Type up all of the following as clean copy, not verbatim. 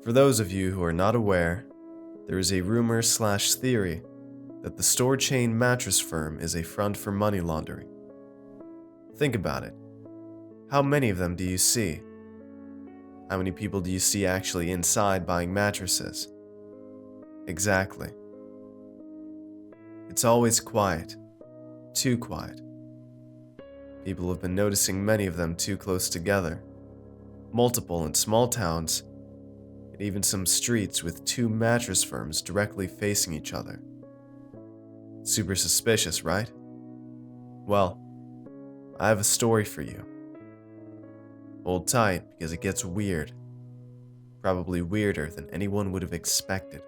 For those of you who are not aware, there is a rumor/theory that the store chain Mattress Firm is a front for money laundering. Think about it. How many of them do you see? How many people do you see actually inside buying mattresses? Exactly. It's always quiet. Too quiet. People have been noticing many of them too close together. Multiple in small towns, and even some streets with two mattress firms directly facing each other. Super suspicious, right? Well, I have a story for you. Hold tight because it gets weird. Probably weirder than anyone would have expected.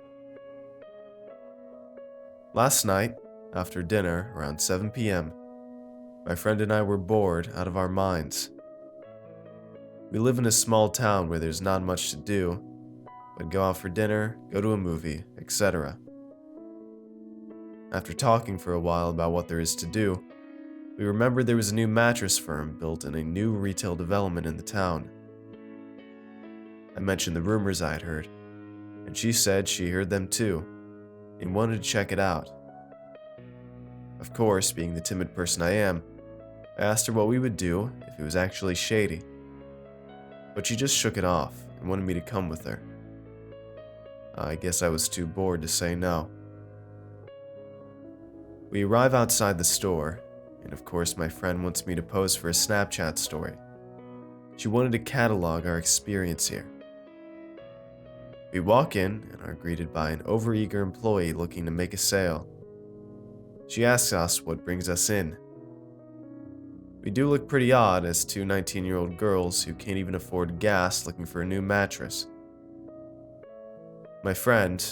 Last night, after dinner around 7 p.m., my friend and I were bored out of our minds. We live in a small town where there's not much to do, but go out for dinner, go to a movie, etc. After talking for a while about what there is to do, we remembered there was a new mattress firm built in a new retail development in the town. I mentioned the rumors I had heard, and she said she heard them too, and wanted to check it out. Of course, being the timid person I am, I asked her what we would do if it was actually shady. But she just shook it off and wanted me to come with her. I guess I was too bored to say no. We arrive outside the store, and of course my friend wants me to pose for a Snapchat story. She wanted to catalog our experience here. We walk in and are greeted by an overeager employee looking to make a sale. She asks us what brings us in. We do look pretty odd as two 19-year-old girls who can't even afford gas looking for a new mattress. My friend,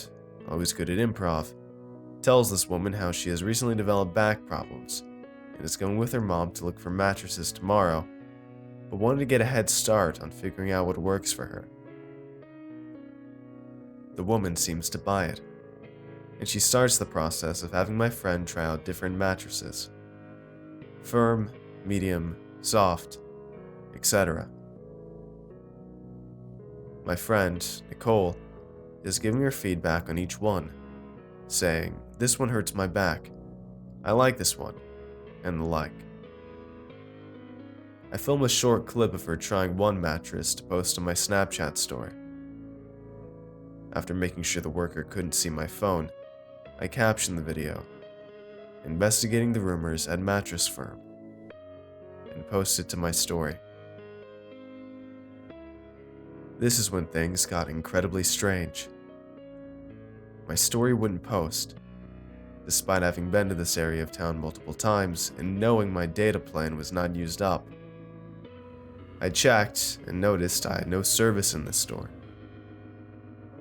always good at improv, tells this woman how she has recently developed back problems and is going with her mom to look for mattresses tomorrow, but wanted to get a head start on figuring out what works for her. The woman seems to buy it, and she starts the process of having my friend try out different mattresses. Firm, medium, soft, etc. My friend, Nicole, is giving her feedback on each one, saying, "This one hurts my back, I like this one," and the like. I film a short clip of her trying one mattress to post on my Snapchat story. After making sure the worker couldn't see my phone, I captioned the video, "Investigating the rumors at Mattress Firm," and posted to my story. This is when things got incredibly strange. My story wouldn't post, despite having been to this area of town multiple times and knowing my data plan was not used up. I checked and noticed I had no service in this store.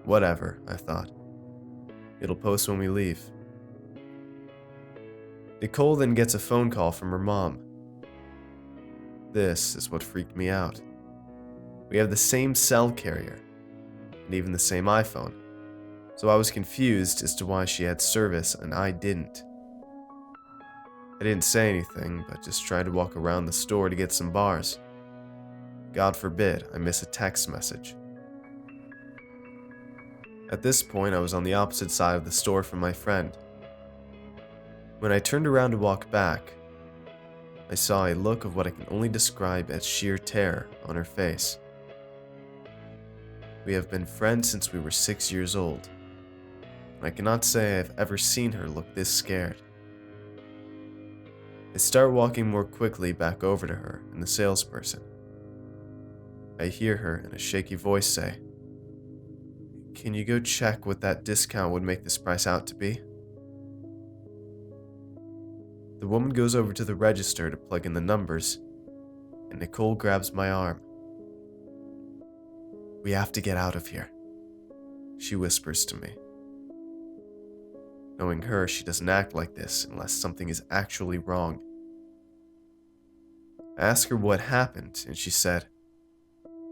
Whatever, I thought. It'll post when we leave. Nicole then gets a phone call from her mom. This is what freaked me out. We have the same cell carrier, and even the same iPhone, so I was confused as to why she had service and I didn't. I didn't say anything, but just tried to walk around the store to get some bars. God forbid I miss a text message. At this point, I was on the opposite side of the store from my friend. When I turned around to walk back, I saw a look of what I can only describe as sheer terror on her face. We have been friends since we were 6 years old, and I cannot say I've ever seen her look this scared. I start walking more quickly back over to her and the salesperson. I hear her in a shaky voice say, "Can you go check what that discount would make this price out to be?" The woman goes over to the register to plug in the numbers, and Nicole grabs my arm. "We have to get out of here," she whispers to me. Knowing her, she doesn't act like this unless something is actually wrong. I asked her what happened, and she said,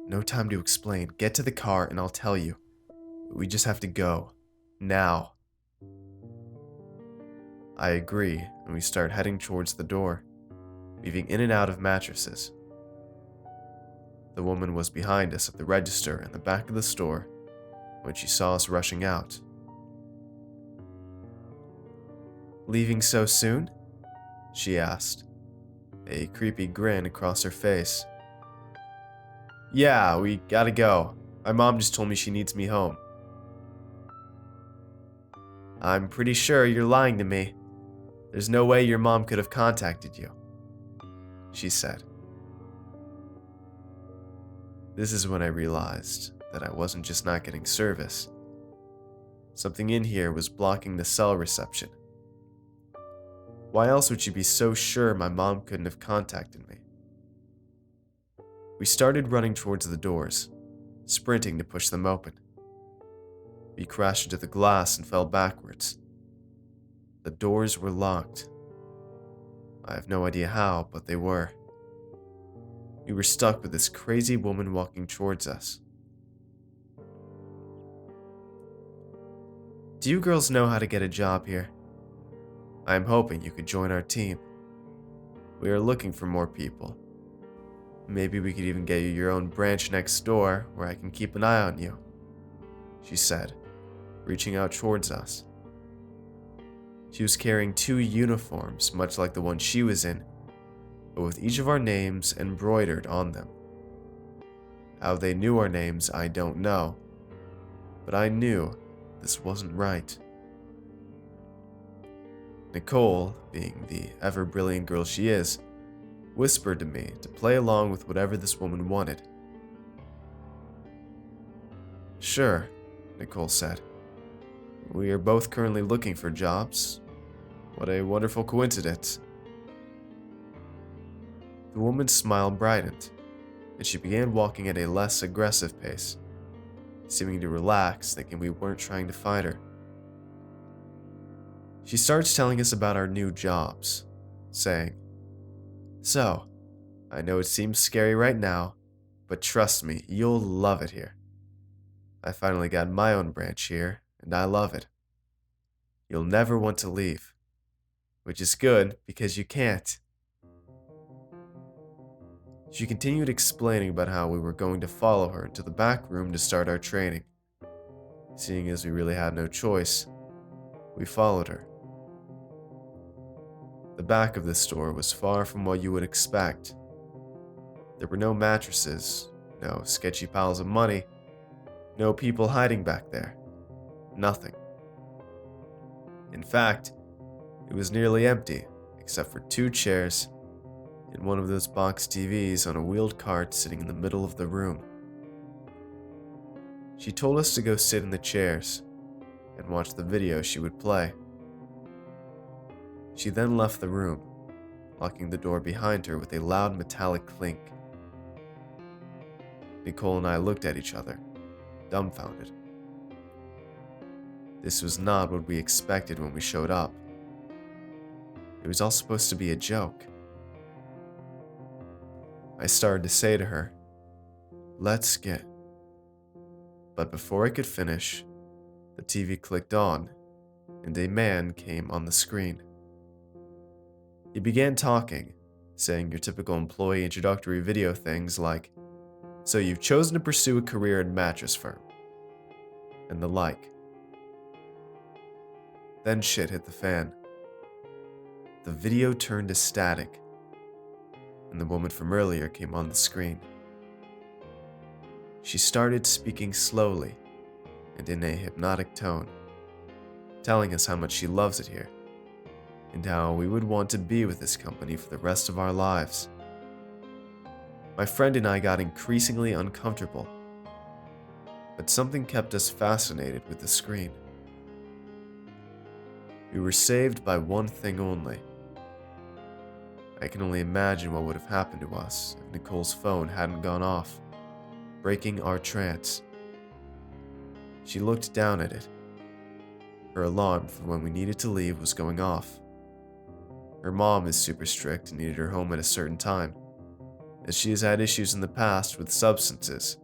"No time to explain. Get to the car and I'll tell you. We just have to go. Now." I agree, and we start heading towards the door, weaving in and out of mattresses. The woman was behind us at the register in the back of the store, when she saw us rushing out. "Leaving so soon?" she asked, a creepy grin across her face. "Yeah, we gotta go. My mom just told me she needs me home." "I'm pretty sure you're lying to me. There's no way your mom could have contacted you," she said. This is when I realized that I wasn't just not getting service. Something in here was blocking the cell reception. Why else would she be so sure my mom couldn't have contacted me? We started running towards the doors, sprinting to push them open. We crashed into the glass and fell backwards. The doors were locked. I have no idea how, but they were. We were stuck with this crazy woman walking towards us. "Do you girls know how to get a job here? I am hoping you could join our team. We are looking for more people. Maybe we could even get you your own branch next door where I can keep an eye on you," she said, reaching out towards us. She was carrying 2 uniforms, much like the one she was in, but with each of our names embroidered on them. How they knew our names, I don't know, but I knew this wasn't right. Nicole, being the ever-brilliant girl she is, whispered to me to play along with whatever this woman wanted. "Sure," Nicole said. "We are both currently looking for jobs. What a wonderful coincidence." The woman's smile brightened, and she began walking at a less aggressive pace, seeming to relax, thinking we weren't trying to fight her. She starts telling us about our new jobs, saying, "So, I know it seems scary right now, but trust me, you'll love it here. I finally got my own branch here, and I love it. You'll never want to leave, which is good because you can't." She continued explaining about how we were going to follow her into the back room to start our training. Seeing as we really had no choice, we followed her. The back of the store was far from what you would expect. There were no mattresses, no sketchy piles of money, no people hiding back there. Nothing. In fact, it was nearly empty, except for 2 chairs and one of those box TVs on a wheeled cart sitting in the middle of the room. She told us to go sit in the chairs and watch the video she would play. She then left the room, locking the door behind her with a loud metallic clink. Nicole and I looked at each other, dumbfounded. This was not what we expected when we showed up. It was all supposed to be a joke. I started to say to her, "Let's get..." But before I could finish, the TV clicked on, and a man came on the screen. He began talking, saying your typical employee introductory video things like, "So you've chosen to pursue a career in Mattress Firm," and the like. Then shit hit the fan. The video turned to static, and the woman from earlier came on the screen. She started speaking slowly and in a hypnotic tone, telling us how much she loves it here, and how we would want to be with this company for the rest of our lives. My friend and I got increasingly uncomfortable, but something kept us fascinated with the screen. We were saved by one thing only. I can only imagine what would have happened to us if Nicole's phone hadn't gone off, breaking our trance. She looked down at it. Her alarm for when we needed to leave was going off. Her mom is super strict and needed her home at a certain time, as she has had issues in the past with substances,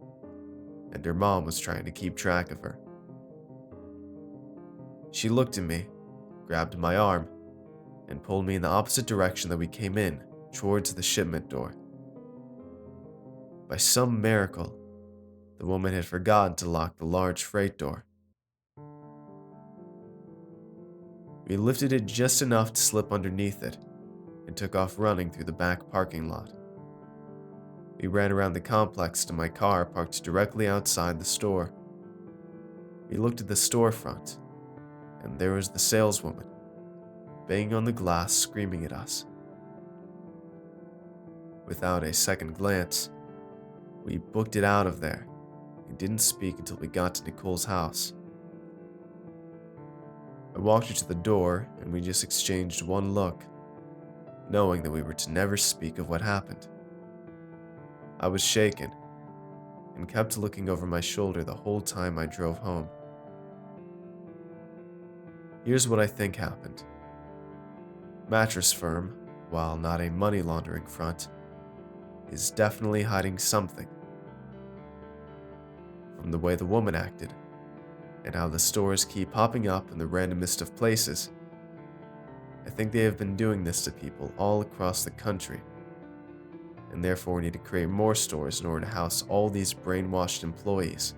and her mom was trying to keep track of her. She looked at me, grabbed my arm, and pulled me in the opposite direction that we came in, towards the shipment door. By some miracle, The woman had forgotten to lock the large freight door. We lifted it just enough to slip underneath it and took off running through the back parking lot. We ran around the complex to my car parked directly outside the store. We looked at the storefront, and there was the saleswoman, banging on the glass, screaming at us. Without a second glance, we booked it out of there and didn't speak until we got to Nicole's house. I walked her to the door, and we just exchanged one look, knowing that we were to never speak of what happened. I was shaken and kept looking over my shoulder the whole time I drove home. Here's what I think happened. Mattress Firm, while not a money laundering front, is definitely hiding something. From the way the woman acted, and how the stores keep popping up in the randomest of places, I think they have been doing this to people all across the country, and therefore need to create more stores in order to house all these brainwashed employees.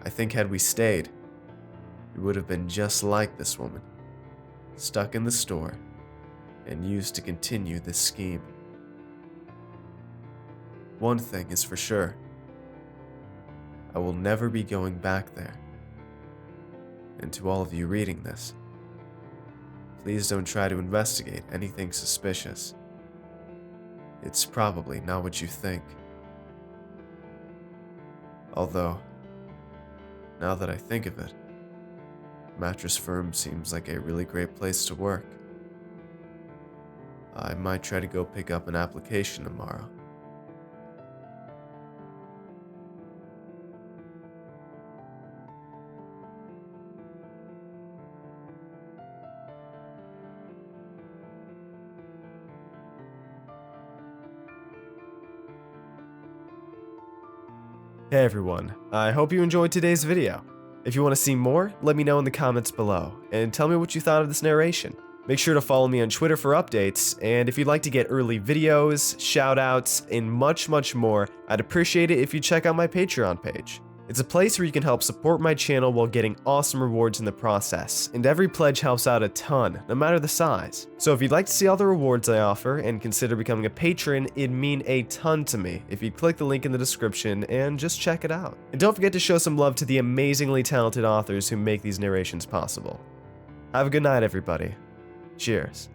I think had we stayed, we would have been just like this woman, stuck in the store and used to continue this scheme. One thing is for sure, I will never be going back there. And to all of you reading this, please don't try to investigate anything suspicious. It's probably not what you think. Although, now that I think of it, Mattress Firm seems like a really great place to work. I might try to go pick up an application tomorrow. Hey everyone, I hope you enjoyed today's video. If you want to see more, let me know in the comments below, and tell me what you thought of this narration. Make sure to follow me on Twitter for updates, and if you'd like to get early videos, shoutouts, and much more, I'd appreciate it if you check out my Patreon page. It's a place where you can help support my channel while getting awesome rewards in the process, and every pledge helps out a ton, no matter the size. So if you'd like to see all the rewards I offer and consider becoming a patron, it'd mean a ton to me if you'd click the link in the description and just check it out. And don't forget to show some love to the amazingly talented authors who make these narrations possible. Have a good night, everybody. Cheers.